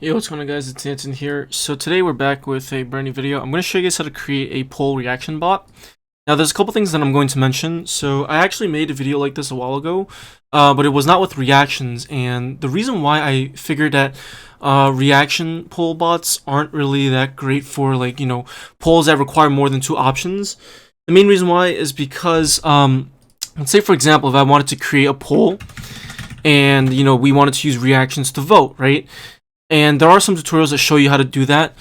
Yo, what's going on, guys? It's Anton here. So today we're back with a brand new video. I'm going to show you guys how to create a poll reaction bot. Now there's a couple things that I'm going to mention. So I actually made a video like this a while ago, but it was not with reactions. And the reason why I figured that reaction poll bots aren't really that great for, like, polls that require more than two options. The main reason why is because, let's say for example, if I wanted to create a poll and, we wanted to use reactions to vote, right? And there are some tutorials that show you how to do that.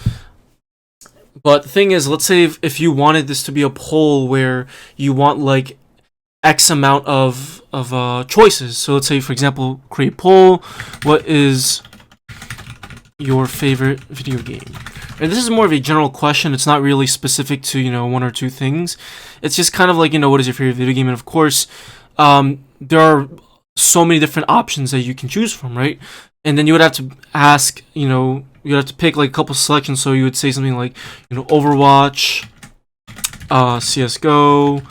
But the thing is, let's say if you wanted this to be a poll where you want like X amount of choices. So let's say, for example, create poll. What is your favorite video game? And this is more of a general question. It's not really specific to, one or two things. It's just kind of like, what is your favorite video game? And of course, there are so many different options that you can choose from, right? And then you would have to ask, you'd have to pick like a couple selections. So you would say something like, Overwatch, CSGO,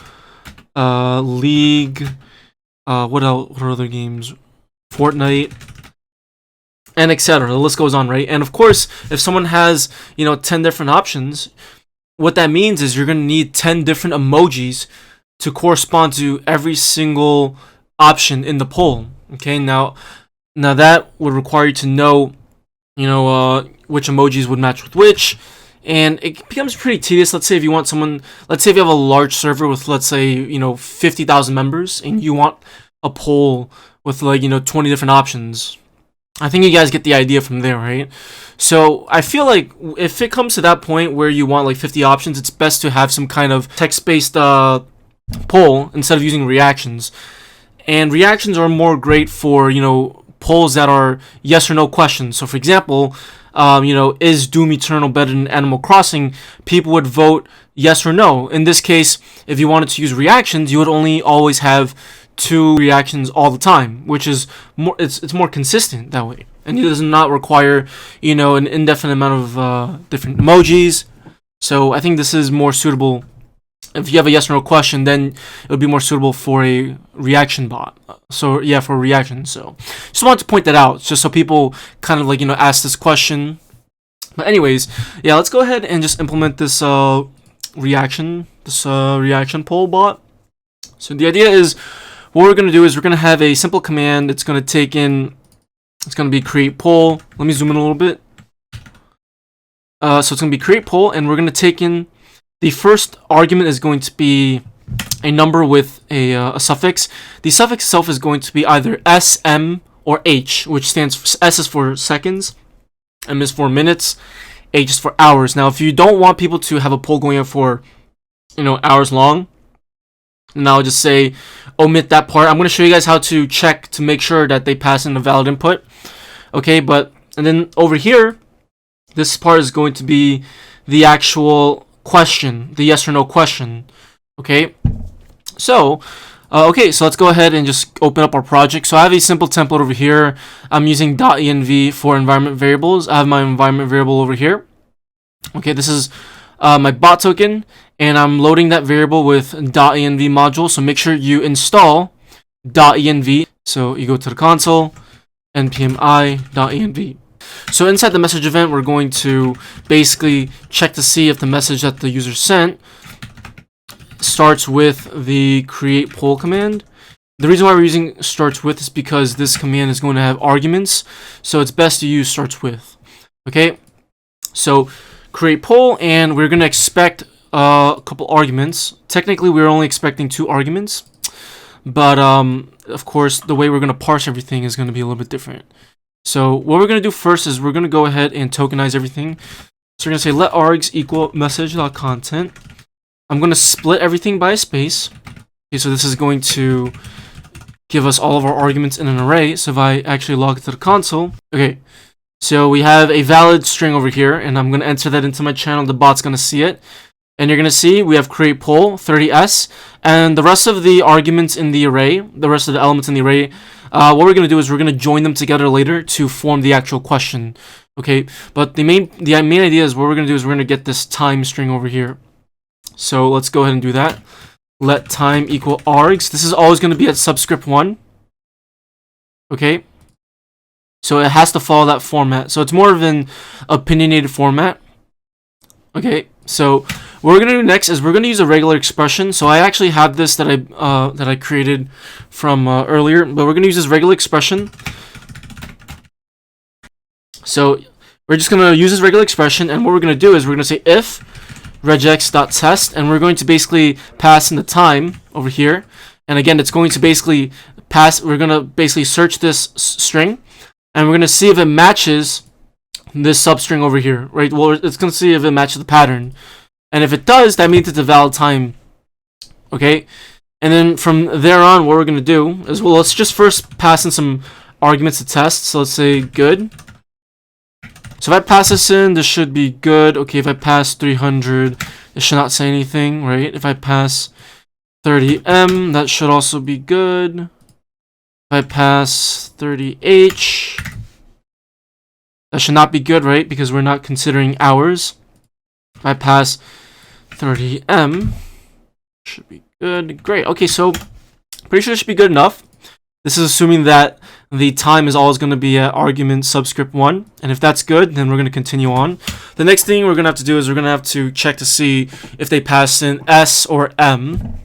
League, what else? What are other games? Fortnite, and etc. The list goes on, right? And of course, if someone has, 10 different options, what that means is you're going to need 10 different emojis to correspond to every single option in the poll. Okay, now that would require you to know, which emojis would match with which, and it becomes pretty tedious. Let's say if you want someone, let's say if you have a large server with, let's say, 50,000 members, and you want a poll with like, 20 different options. I think you guys get the idea from there, right? So I feel like if it comes to that point where you want like 50 options, it's best to have some kind of text-based poll instead of using reactions. And reactions are more great for, polls that are yes or no questions. So for example, is Doom Eternal better than Animal Crossing? People would vote yes or no. In this case, if you wanted to use reactions, you would only always have two reactions all the time, which is more, it's more consistent that way. And it does not require, an indefinite amount of different emojis. So I think this is more suitable. If you have a yes or no question, then it would be more suitable for a reaction bot. So yeah, for a reaction. So just wanted to point that out, just so people kind of like, ask this question. But anyways, yeah, let's go ahead and just implement this reaction poll bot. So the idea is, what we're gonna do is we're gonna have a simple command. It's gonna be create poll. Let me zoom in a little bit. So it's gonna be create poll, and we're gonna take in the first argument is going to be a number with a suffix. The suffix itself is going to be either S, M, or H, which stands for S is for seconds, M is for minutes, H is for hours. Now, if you don't want people to have a poll going on for, hours long, and I'll just say omit that part. I'm going to show you guys how to check to make sure that they pass in a valid input. Okay, and then over here, this part is going to be the actual question, the yes or no question. Okay, so let's go ahead and just open up our project. So I have a simple template over here. I'm using .env for environment variables. I have my environment variable over here. Okay, this is my bot token, and I'm loading that variable with .env module. So make sure you install .env. So you go to the console, npm i.env. So inside the message event, we're going to basically check to see if the message that the user sent starts with the create poll command. The reason why we're using starts with is because this command is going to have arguments, so it's best to use starts with. Okay, so create poll, and we're going to expect a couple arguments. Technically, we're only expecting 2 arguments, but of course, the way we're going to parse everything is going to be a little bit different. So what we're going to do first is we're going to go ahead and tokenize everything. So we're going to say let args equal message.content. I'm going to split everything by a space. Okay, so this is going to give us all of our arguments in an array. So if I actually log into the console, okay, so we have a valid string over here, and I'm going to enter that into my channel. The bot's going to see it. And you're going to see we have create poll 30s, and the rest of the arguments in the array, the rest of the elements in the array, what we're going to do is we're going to join them together later to form the actual question. Okay, but the main idea is what we're going to do is we're going to get this time string over here. So let's go ahead and do that. Let time equal args. This is always going to be at subscript 1. Okay, So it has to follow that format. So it's more of an opinionated format. Okay, so what we're gonna do next is we're gonna use a regular expression. So I actually have this that I created from earlier, but we're gonna use this regular expression. So we're just gonna use this regular expression, and what we're gonna do is we're gonna say if regex.test, and we're going to basically pass in the time over here. And again, it's going to basically pass. We're gonna basically search this string, and we're gonna see if it matches this substring over here, right? Well, it's gonna see if it matches the pattern, and if it does, that means it's a valid time. Okay, and then from there on, what we're gonna do is, well, let's just first pass in some arguments to test. So let's say good. So if I pass this in, this should be good. Okay, if I pass 300, it should not say anything, right? If I pass 30M, that should also be good. If I pass 30H, that should not be good, right? Because we're not considering hours. If I pass 30M, should be good. Great. Okay, so pretty sure it should be good enough. This is assuming that the time is always going to be at argument subscript 1. And if that's good, then we're going to continue on. The next thing we're going to have to do is we're going to have to check to see if they pass in S or M.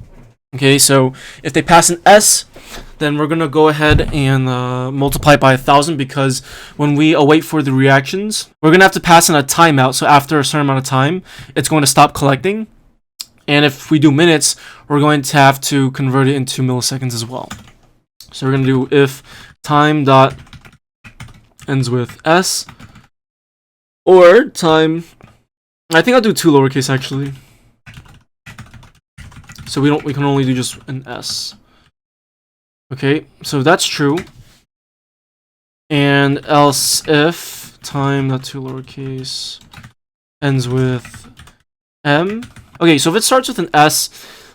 Okay, so if they pass in S, then we're going to go ahead and multiply by 1,000, because when we await for the reactions, we're going to have to pass in a timeout. So after a certain amount of time, it's going to stop collecting. And if we do minutes, we're going to have to convert it into milliseconds as well. So we're going to do if time dot ends with S, or time, I think I'll do 2 lowercase actually. So we can only do just an S. Okay, so that's true. And else if time dot 2 lowercase ends with M. Okay, so if it starts with an S,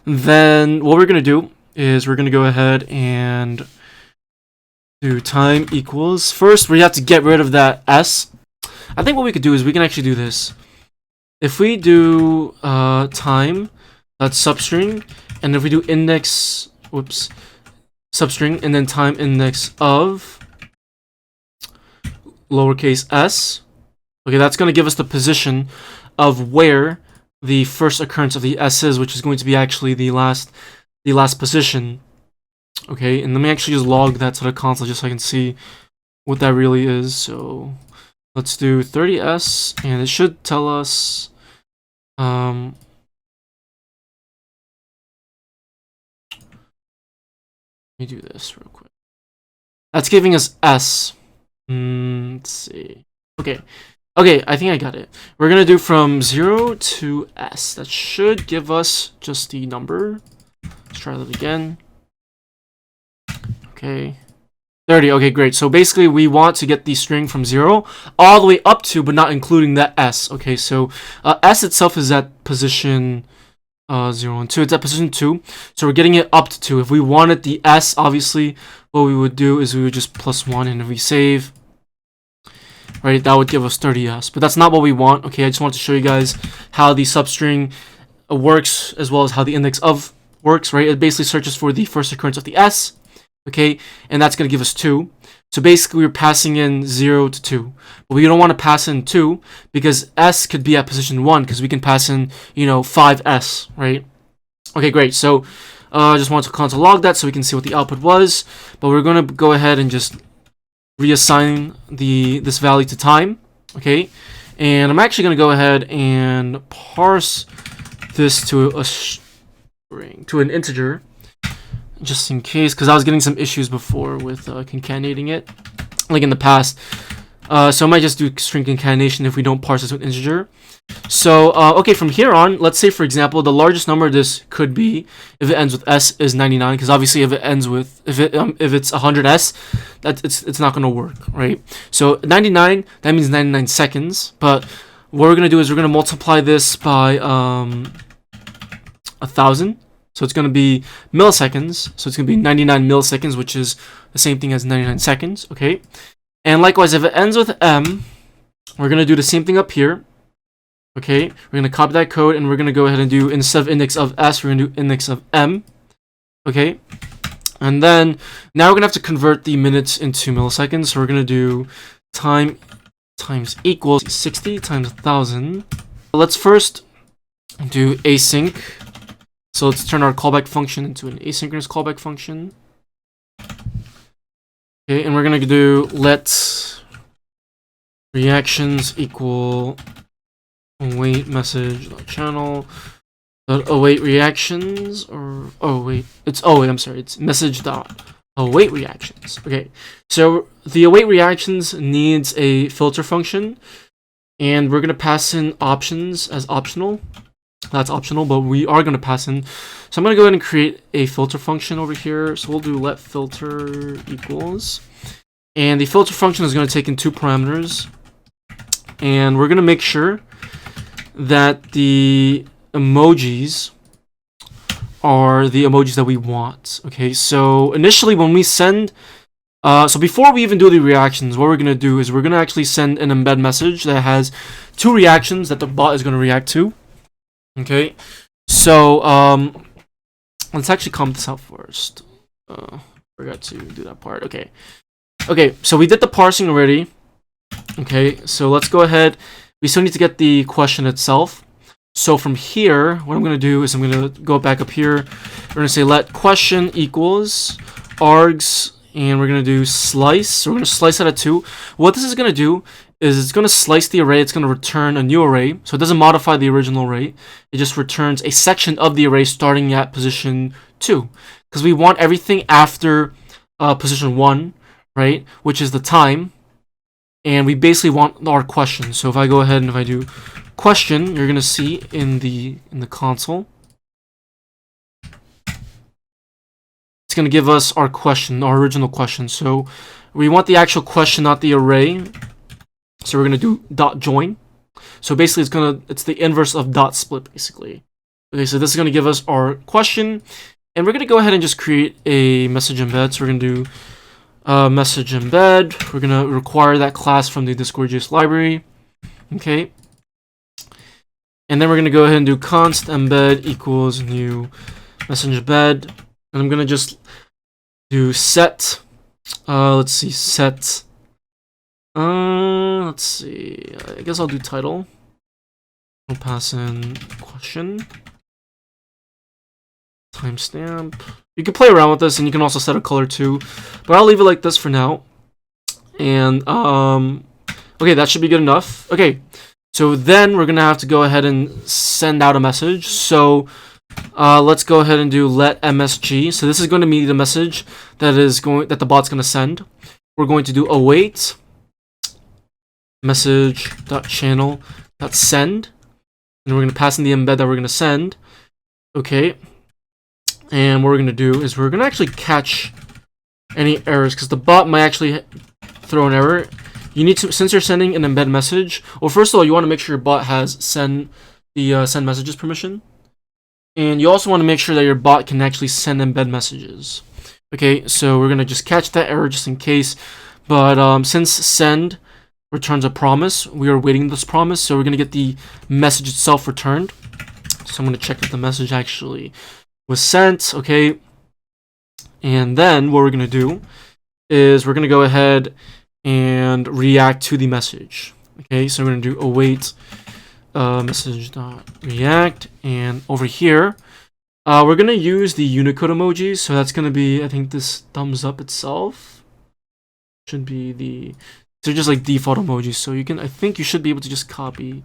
then what we're going to do is we're going to go ahead and do time equals. First, we have to get rid of that S. I think what we could do is we can actually do this. If we do time, that's substring, and if we do index, substring, and then time index of lowercase s, okay, that's going to give us the position of where the first occurrence of the s is, which is going to be actually the last position. Okay, and let me actually just log that to the console just so I can see what that really is. So let's do 30s, and it should tell us let me do this real quick. That's giving us s. Let's see. Okay, I think I got it. We're gonna do from 0 to s. That should give us just the number. Let's try that again. Okay, 30. Okay, great. So basically, we want to get the string from 0 all the way up to, but not including that s. Okay, so s itself is at position 0 and 2. It's at position 2. So we're getting it up to 2. If we wanted the s, obviously, what we would do is we would just +1, and if we save, right, that would give us 30s. But that's not what we want. Okay, I just wanted to show you guys how the substring works, as well as how the index of works, right? It basically searches for the first occurrence of the s. Okay, and that's going to give us 2. So basically, we're passing in 0 to 2. But we don't want to pass in 2 because s could be at position 1, because we can pass in, 5s, right? Okay, great. So I just want to console log that so we can see what the output was. But we're going to go ahead and just reassign this value to time. Okay, and I'm actually going to go ahead and parse this to a string, to an integer, just in case, because I was getting some issues before with concatenating it, like in the past. So I might just do string concatenation if we don't parse this with integer. So okay, from here on, let's say for example, the largest number this could be, if it ends with s, is 99, because obviously if it ends with, if it's 100s, it's not going to work, right? So 99, that means 99 seconds. But what we're going to do is we're going to multiply this by 1,000. So it's going to be milliseconds. So it's going to be 99 milliseconds, which is the same thing as 99 seconds. Okay. And likewise, if it ends with m, we're going to do the same thing up here. Okay. We're going to copy that code, and we're going to go ahead and do, instead of index of s, we're going to do index of m. Okay. And then now we're gonna have to convert the minutes into milliseconds. So we're gonna do time times equals 60 times 1,000. Let's first do async. So let's turn our callback function into an asynchronous callback function. Okay, and we're gonna do let reactions equal await message channel await reactions, or it's message dot await reactions. Okay, so the await reactions needs a filter function, and we're gonna pass in options as optional. That's optional, but we are gonna pass in. So I'm gonna go ahead and create a filter function over here. So we'll do let filter equals, and the filter function is gonna take in 2 parameters, and we're gonna make sure that the emojis are the emojis that we want. Okay, so initially when we send so before we even do the reactions, what we're gonna do is we're gonna actually send an embed message that has 2 reactions that the bot is gonna react to. Okay, so let's actually comment this out first. Forgot to do that part. Okay, so we did the parsing already. Okay, so let's go ahead. We still need to get the question itself. So from here, what I'm going to do is I'm going to go back up here. We're going to say let question equals args, and we're going to do slice. So we're going to slice out of 2. What this is going to do is it's going to slice the array. It's going to return a new array. So it doesn't modify the original array. It just returns a section of the array starting at position 2. Because we want everything after position 1, right? Which is the time. And we basically want our question. So if I go ahead and if I do question, you're gonna see in the console, it's gonna give us our question, our original question. So we want the actual question, not the array. So we're gonna do dot join. So basically it's the inverse of dot split basically. Okay, so this is gonna give us our question, and we're gonna go ahead and just create a message embed. So we're gonna do message embed. We're gonna require that class from the Discord.js library. Okay, and then we're gonna go ahead and do const embed equals new message embed, and I'm gonna just do set. Let's see, set. Let's see. I guess I'll do title. I'll pass in question. Timestamp. You can play around with this, and you can also set a color too, but I'll leave it like this for now. And okay, that should be good enough. Okay, so then we're gonna have to go ahead and send out a message. So let's go ahead and do let msg. So this is going to be the message that the bot's gonna send. We're going to do await message.channel.send, and we're gonna pass in the embed that we're gonna send. Okay. And what we're going to do is we're going to actually catch any errors, because the bot might actually throw an error. You need to, since you're sending an embed message, well, first of all, you want to make sure your bot has send messages permission. And you also want to make sure that your bot can actually send embed messages. Okay, so we're going to just catch that error just in case. But since send returns a promise, we are waiting this promise, so we're going to get the message itself returned. So I'm going to check that the message actually was sent. Okay, and then what we're gonna do is we're gonna go ahead and react to the message. Okay, so we're gonna do await message.react, and over here we're gonna use the Unicode emojis. So that's gonna be, I think, this thumbs up itself should be they're just like default emojis. So you can, I think you should be able to just copy.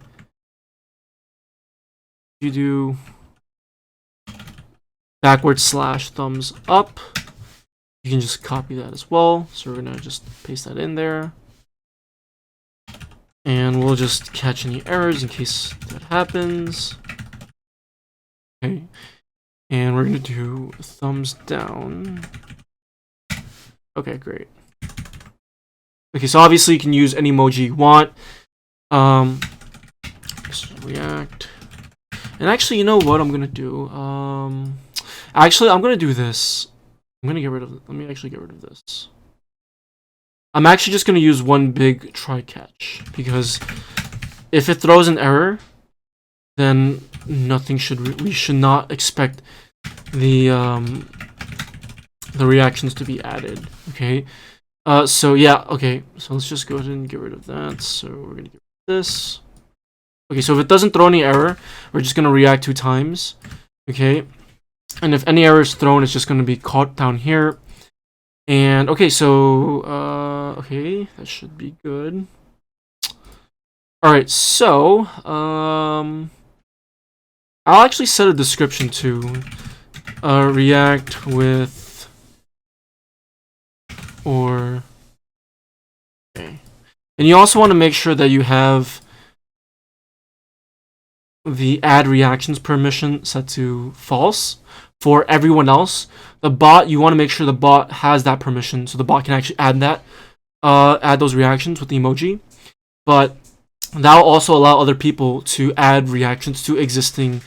You do / thumbs up, you can just copy that as well. So we're gonna just paste that in there, and we'll just catch any errors in case that happens. Okay, and we're gonna do thumbs down. Okay, great. Okay, so obviously you can use any emoji you want. React, and actually, you know what I'm gonna do? Actually, I'm gonna do this. I'm gonna get rid of. Let me actually get rid of this. I'm actually just gonna use one big try catch, because if it throws an error, then nothing should. We should not expect the the reactions to be added. Okay. So yeah, okay. So let's just go ahead and get rid of that. So we're gonna get rid of this. Okay, so if it doesn't throw any error, we're just gonna react 2 times. Okay. And if any error is thrown, it's just gonna be caught down here. And okay, so okay, that should be good. Alright, so I'll actually set a description to react with or okay. And you also want to make sure that you have the add reactions permission set to false. For everyone else, the bot, you want to make sure the bot has that permission, so the bot can actually add that, add those reactions with the emoji. But that will also allow other people to add reactions to existing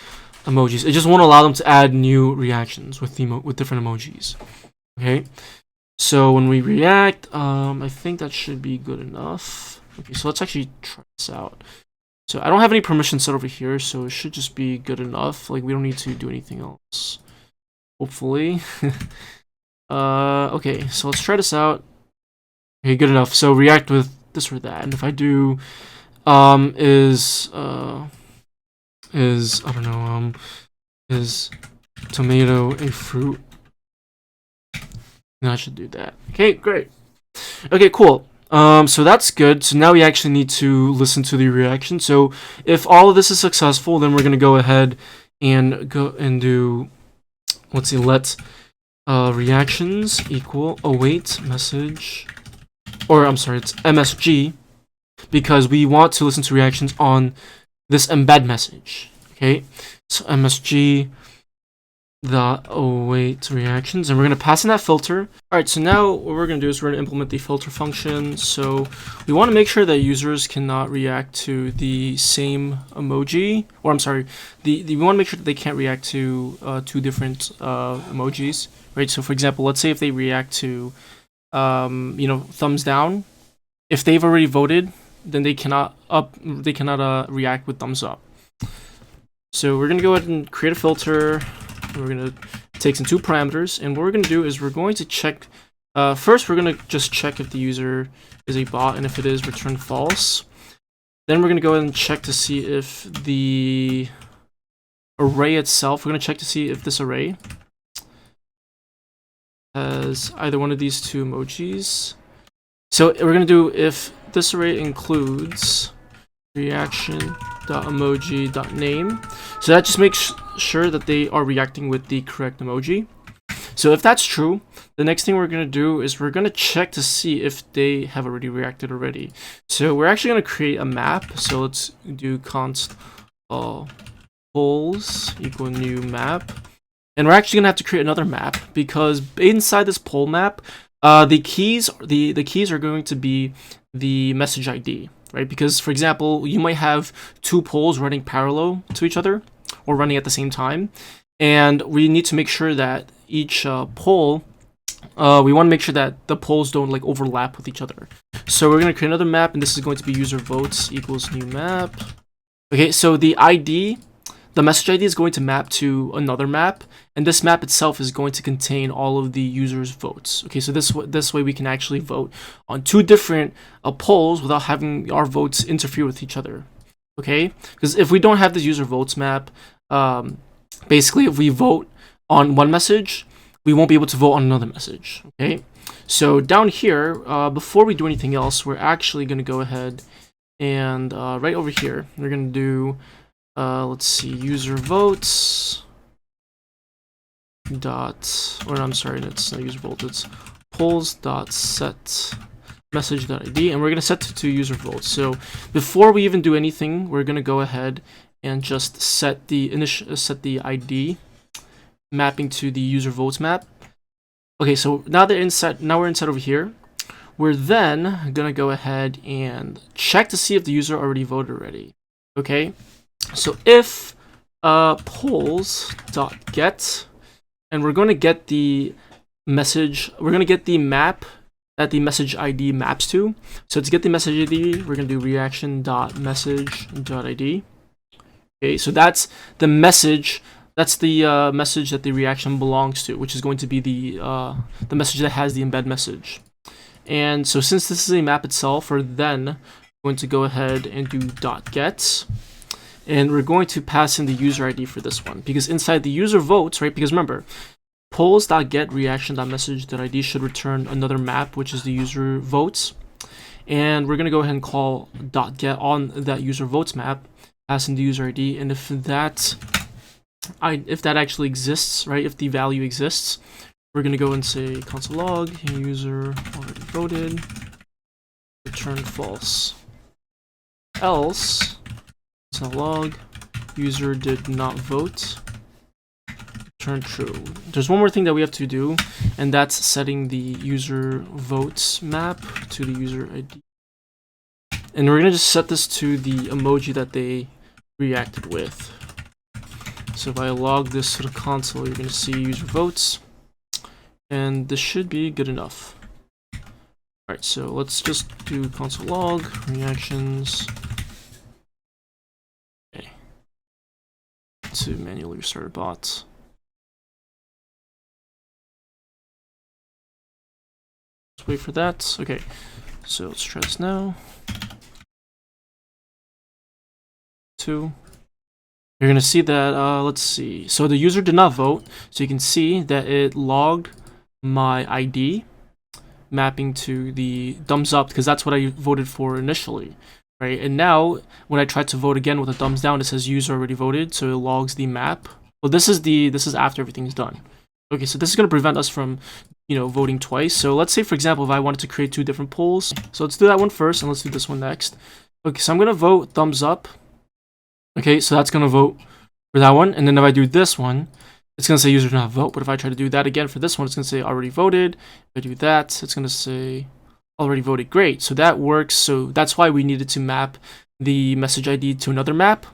emojis. It just won't allow them to add new reactions with with different emojis. Okay, so when we react, I think that should be good enough. Okay, so let's actually try this out. So I don't have any permissions set over here, so it should just be good enough. Like, we don't need to do anything else. Hopefully. Okay, so let's try this out. Okay, good enough. So react with this or that. And if I do, is I don't know, is tomato a fruit? No, I should do that. Okay, great. Okay, cool. So that's good. So now we actually need to listen to the reaction. So if all of this is successful, then we're gonna go ahead and go and do, let's see, let reactions equal await message, or I'm sorry, it's MSG, because we want to listen to reactions on this embed message. Okay, so MSG the await reactions, and we're going to pass in that filter. All right, so now what we're going to do is we're going to implement the filter function. So we want to make sure that users cannot react to the same emoji, or I'm sorry, we want to make sure that they can't react to 2 different emojis, right? So for example, let's say if they react to thumbs down, if they've already voted, then they cannot react with thumbs up. So we're going to go ahead and create a filter. We're going to take some 2 parameters, and what we're going to do is we're going to check, first we're going to just check if the user is a bot, and if it is, return false. Then we're going to go ahead and check to see if the array itself, we're going to check to see if this array has either one of these 2 emojis. So we're going to do if this array includes reaction.emoji.name. So that just makes sure that they are reacting with the correct emoji. So if that's true, the next thing we're going to do is we're going to check to see if they have already reacted already. So we're actually going to create a map. So let's do const polls equal new map. And we're actually going to have to create another map, because inside this poll map, the keys are going to be the message ID. Right, because for example, you might have 2 polls running parallel to each other or running at the same time, and we need to make sure that each poll, we want to make sure that the polls don't like overlap with each other. So we're going to create another map, and this is going to be user votes equals new map. Okay, so the ID, the message ID is going to map to another map, and this map itself is going to contain all of the users' votes. Okay, so this way we can actually vote on 2 different polls without having our votes interfere with each other. Okay, because if we don't have this user votes map, basically if we vote on one message, we won't be able to vote on another message. Okay, so down here, before we do anything else, we're actually going to go ahead and right over here, we're going to do let's see, user votes dot, or I'm sorry, it's not user votes, it's polls dot set message dot ID, and we're going to set to user votes. So before we even do anything, we're going to go ahead and just set the ID mapping to the user votes map. Okay, so now we're inside over here. We're then going to go ahead and check to see if the user already voted already. Okay, so if polls.get, and we're going to get the message, we're going to get the map that the message ID maps to. So to get the message ID, we're going to do reaction.message.id. Okay, so that's the message That's the message that the reaction belongs to, which is going to be the message that has the embed message. And so since this is a map itself, we're then going to go ahead and do .get, and we're going to pass in the user ID for this one, because inside the user votes, right? Because remember, polls.get reaction.message.id should return another map, which is the user votes. And we're gonna go ahead and call .get on that user votes map, pass in the user ID, and if that actually exists, right? If the value exists, we're gonna go and say console log user already voted, return false. Else, console log user did not vote, return true. There's one more thing that we have to do, and that's setting the user votes map to the user ID. And we're gonna just set this to the emoji that they reacted with. So if I log this to the console, you're gonna see user votes, and this should be good enough. Alright, so let's just do console log reactions. Okay. To manually restart a bot. Let's wait for that. Okay, so let's try this now. 2. You're gonna see that, let's see. So the user did not vote, so you can see that it logged my ID mapping to the thumbs up, because that's what I voted for initially, right? And now when I try to vote again with a thumbs down, it says user already voted, so it logs the map. Well, this is after everything's done. Okay, so this is gonna prevent us from, voting twice. So let's say, for example, if I wanted to create 2 different polls. So let's do that one first, and let's do this one next. Okay, so I'm gonna vote thumbs up. Okay, so that's gonna vote for that one, and then if I do this one, it's gonna say user did not vote. But if I try to do that again for this one, it's gonna say already voted. If I do that, it's gonna say already voted. Great, so that works. So that's why we needed to map the message ID to another map.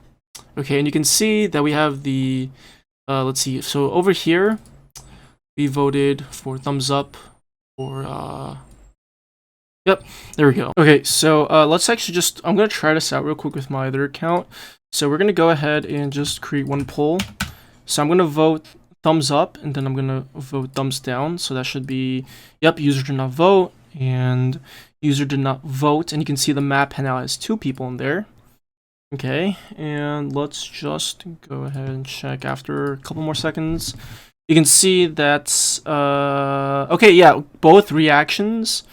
Okay, and you can see that we have the let's see. So over here, we voted for thumbs up or yep, there we go. Okay, so let's actually I'm gonna try this out real quick with my other account. So we're gonna go ahead and just create one poll. So I'm gonna vote thumbs up, and then I'm gonna vote thumbs down. So that should be, yep, user did not vote, and user did not vote. And you can see the map now has 2 people in there. Okay, and let's just go ahead and check after a couple more seconds. You can see that, okay, yeah, both reactions,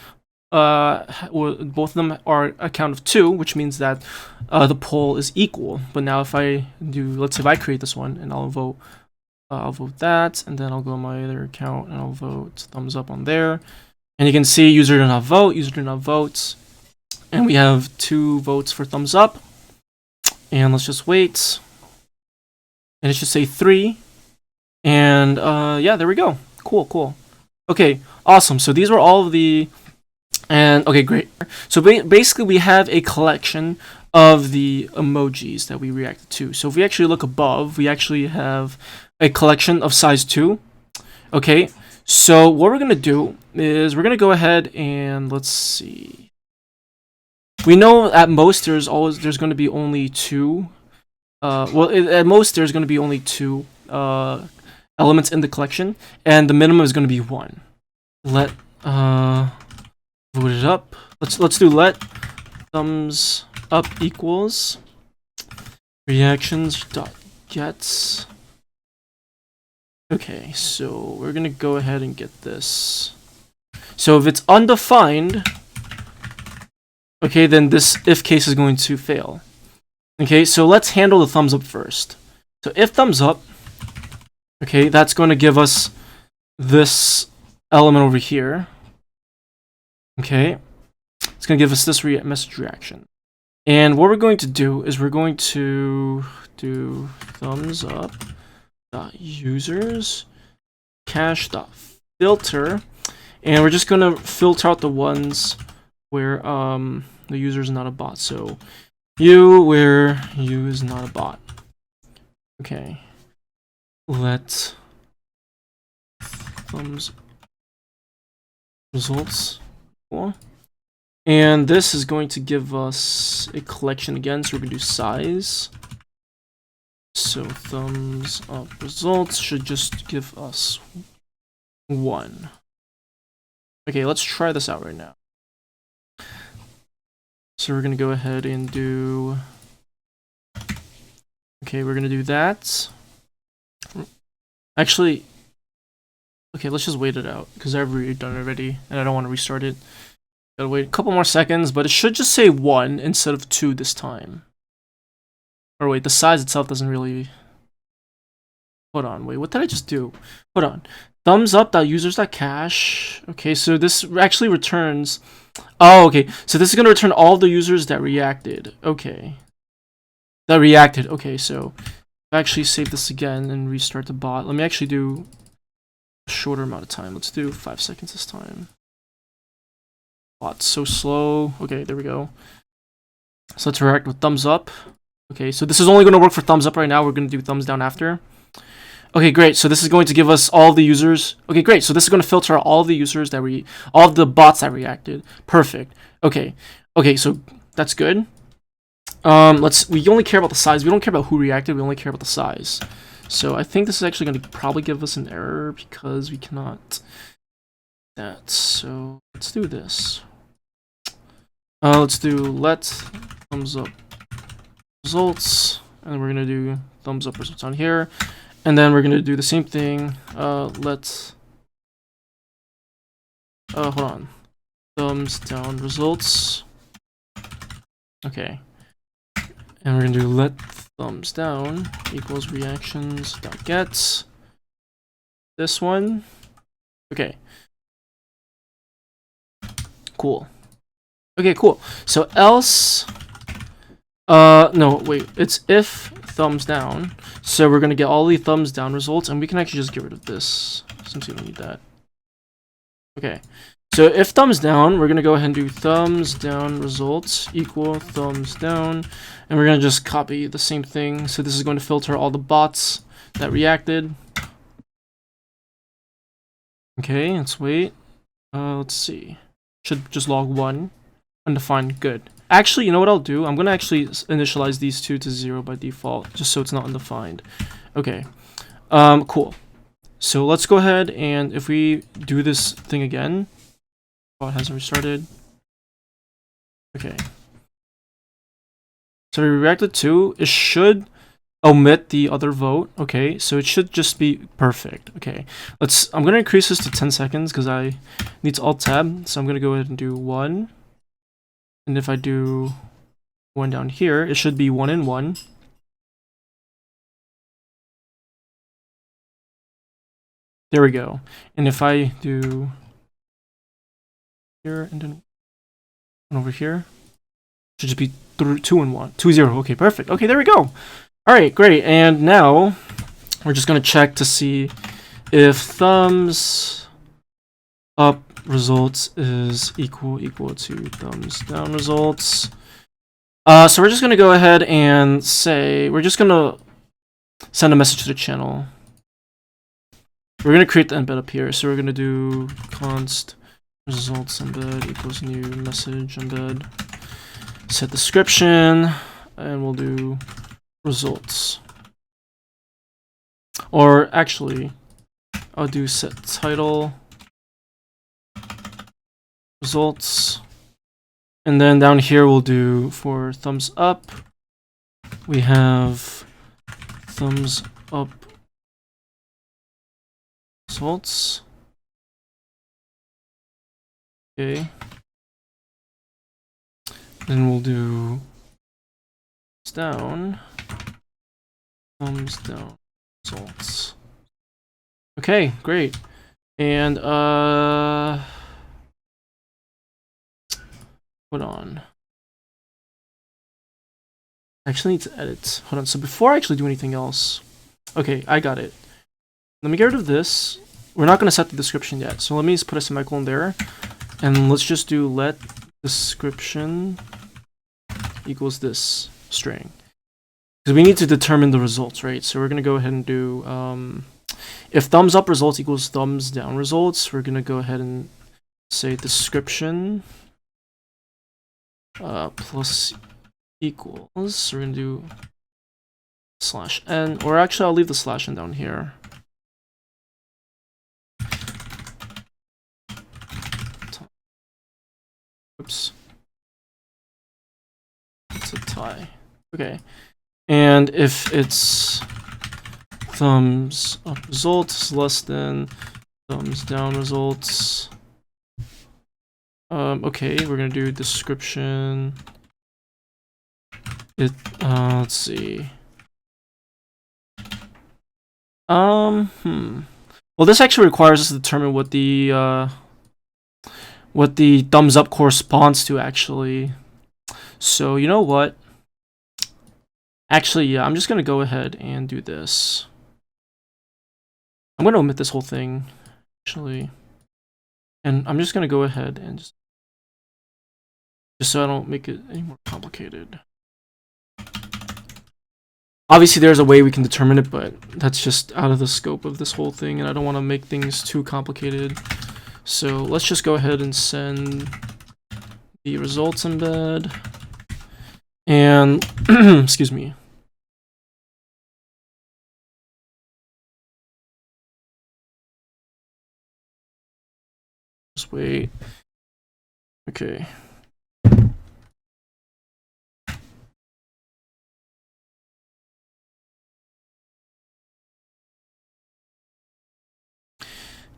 both of them are a count of 2, which means that the poll is equal. But now if I do, let's say if I create this one, and I'll vote that, and then I'll go on my other account and I'll vote thumbs up on there, and you can see user did not vote, and we have 2 votes for thumbs up. And let's just wait, and it should say 3, and yeah, there we go. Cool. Okay, awesome. So these were all of the, and okay, great. So basically we have a collection of the emojis that we reacted to. So if we actually look above, we actually have a collection of size 2. Okay, so what we're gonna do is we're gonna go ahead and let's see. We know at most there's going to be only 2. At most there's going to be only 2 elements in the collection, and the minimum is going to be 1. Let vote it up. Let's do let thumbs up equals reactions dot gets. Okay, so we're gonna go ahead and get this. So if it's undefined, okay, then this if case is going to fail. Okay, so let's handle the thumbs up first. So if thumbs up, okay, that's going to give us this element over here. Okay, it's going to give us this message reaction. And what we're going to do is we're going to do thumbs up dot users cache dot filter, and we're just going to filter out the ones where the user is not a bot. So where you is not a bot. Okay, let thumbs results equal, and this is going to give us a collection again. So we're gonna do size So thumbs up results should just give us 1. Okay, let's try this out right now. So we're gonna go ahead and do, okay, we're gonna do that. Actually, okay, let's just wait it out because I've redone it already and I don't want to restart it. Gotta wait a couple more seconds, but it should just say 1 instead of 2 this time. Or wait, the size itself doesn't really... Hold on, wait, what did I just do? Hold on. Thumbs up.users.cache. Okay, so this actually returns... Oh, okay, so this is going to return all the users that reacted. Okay. That reacted. Okay, so I actually save this again and restart the bot. Let me actually do a shorter amount of time. Let's do 5 seconds this time. Bot's so slow. Okay, there we go. So let's react with thumbs up. Okay, so this is only going to work for thumbs up right now. We're going to do thumbs down after. Okay, great. So this is going to give us all the users. Okay, great. So this is going to filter all the users that all the bots that reacted. Perfect. Okay. Okay, so that's good. We only care about the size. We don't care about who reacted. We only care about the size. So I think this is actually going to probably give us an error because we cannot that. So let's do this. Let's do let thumbs up results, and we're gonna do thumbs up results on here, and then we're gonna do the same thing. Hold on, thumbs down results. Okay, and we're gonna do let thumbs down equals reactions dot get this one. Okay, cool. Okay, cool. So else, no, wait, it's if thumbs down. So we're gonna get all the thumbs down results, and we can actually just get rid of this since we don't need that. Okay, so if thumbs down, we're gonna go ahead and do thumbs down results equal thumbs down, and we're gonna just copy the same thing. So this is going to filter all the bots that reacted. Okay, let's wait. Let's see. Should just log 1. Undefined, good. Actually, you know what I'll do? I'm gonna actually initialize these two to 0 by default, just so it's not undefined. Okay, cool. So let's go ahead and if we do this thing again, bot hasn't restarted. Okay. So we reacted to, it should omit the other vote. Okay, so it should just be perfect. Okay, I'm gonna increase this to 10 seconds because I need to alt tab. So I'm gonna go ahead and do 1. And if I do 1 down here, it should be 1 and 1. There we go. And if I do here and then 1 over here, it should just be 2 and 1. 2, 0. Okay, perfect. Okay, there we go. All right, great. And now we're just going to check to see if thumbs up results is equal to thumbs down results. So we're just going to go ahead and say, we're just going to send a message to the channel. We're going to create the embed up here. So we're going to do const results embed equals new message embed. Set description, and we'll do results. Or actually, I'll do set title results. And then down here we'll do for thumbs up, we have thumbs up results. Okay. Then we'll do thumbs down results. Okay, great. And hold on. I actually need to edit. Hold on. So before I actually do anything else, okay, I got it. Let me get rid of this. We're not going to set the description yet. So let me just put a semicolon there. And let's just do let description equals this string. Because we need to determine the results, right? So we're going to go ahead and do, if thumbs up results equals thumbs down results, we're going to go ahead and say description plus equals. So we're going to do /n, or actually I'll leave the /n down here. Oops. It's a tie. Okay. And if it's thumbs up results less than thumbs down results, okay, we're gonna do description. Let's see. Well, this actually requires us to determine what the thumbs up corresponds to, actually. So you know what? Actually, yeah, I'm just gonna go ahead and do this. I'm gonna omit this whole thing, actually, and I'm just gonna go ahead and just so I don't make it any more complicated. Obviously, there's a way we can determine it, but that's just out of the scope of this whole thing, and I don't want to make things too complicated. So let's just go ahead and send the results embed, and excuse me. Just wait. Okay.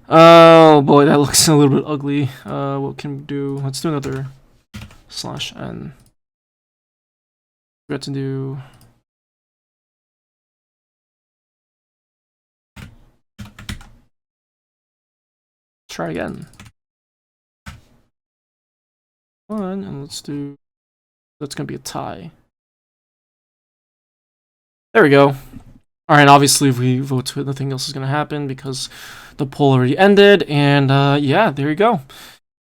Oh boy, that looks a little bit ugly. What can we do? Let's do another /n. Forgot to do. Try again. One, and let's do. That's gonna be a tie. There we go. All right, obviously if we vote to it, nothing else is going to happen because the poll already ended, and yeah, there you go.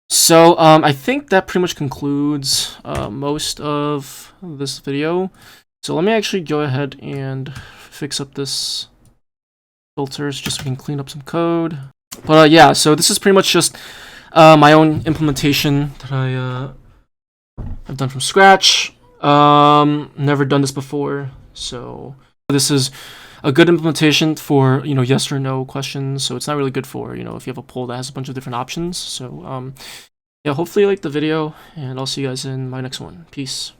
So I think that pretty much concludes most of this video. So let me actually go ahead and fix up this filters just so we can clean up some code. But yeah, so this is pretty much just my own implementation that I've done from scratch. Never done this before, so this is a good implementation for, you know, yes or no questions. So it's not really good for, you know, if you have a poll that has a bunch of different options. So yeah, hopefully you liked the video, and I'll see you guys in my next one. Peace.